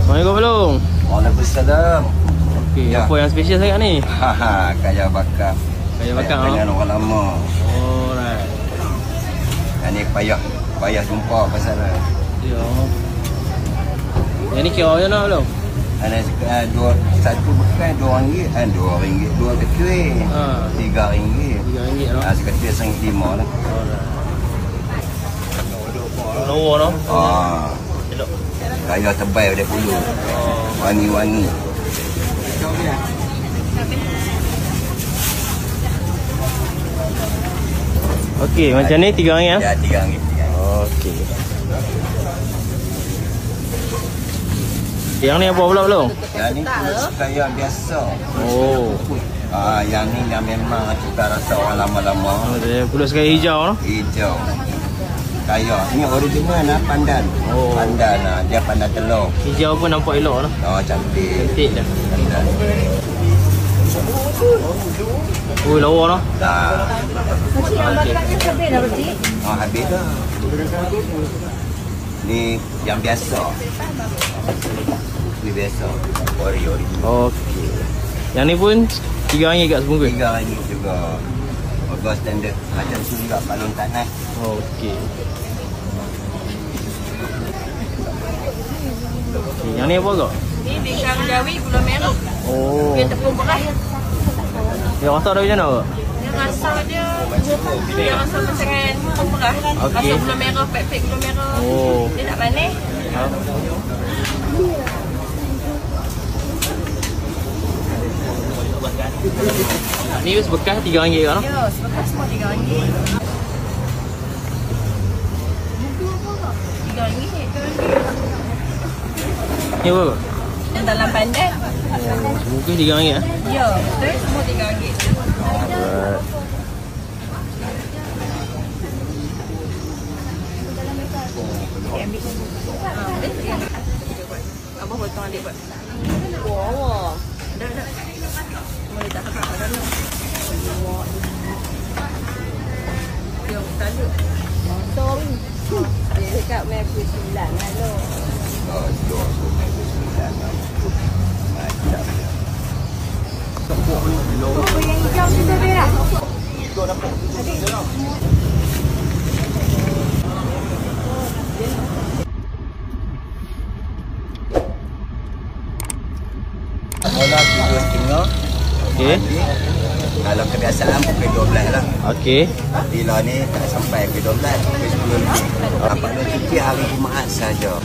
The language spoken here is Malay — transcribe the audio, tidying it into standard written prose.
Assalamualaikum Belum. Waalaikumsalam. Okey, ya. Apa yang spesial sangat ni? Kaya bakar. Kaya bakar dengan orang lama. Alright. Yang ni payah jumpa pasal lah. Ya. Yang ni kira je nak Belum? Ada satu bekal RM2, RM2, dua kecuali RM3. RM3 lah. Seketul RM1.5 lah. Lawa lah. Kaya tebal pada bulu. Wangi-wangi. Okey, macam ni RM3 ya? Ya, RM3. Okey. Yang ni apa pula Belum? Yang ni pulut kaya biasa. Oh. Yang ni yang memang cita rasa orang lama-lama. Pulut sekali hijau lah. Hijau. Kaya. Ini original lah, pandan. Pandan lah. Dia pandan telur. Hijau pun nampak elok lah. Cantik. Cantik dah. Pandan. Lawa lah. Dah. Pakcik yang bakar habis dah pakcik? Habis dah. Ni yang biasa. Ni biasa. Ori. Okey. Yang ni pun RM3 kat sebungkus? RM3 juga. Harga standard. Macam tu juga balon tak naik. Okey. Yang ni apa kak? Ni bingkang jawi gula merah. Dia tepung beras. Dia rasa dah macam mana kak? Dia rasa macam tepung beras. Rasa gula merah, pek-pek gula merah. Dia tak manis. Ni sebekas RM3 kan? Ya, sebekas semua RM3. Ni apa kak? Yang dalam pandan. Sebungkus RM3 ya? Ya, betul. Semua RM3. Abang potong adik buat. Wow. Dah. Boleh tak apa dah. Yo, tadi. Potong. Dia dekat Mepri 9 lah lo. Apa yang hijau kita berak? Itu dapur. Mula RM7.5. Okey. Kalau kebiasaan pukul 12 lah. Okey. Bila ni tak sampai pukul 12, pukul 10 lebih. Dapat cuti hari Jumaat saja.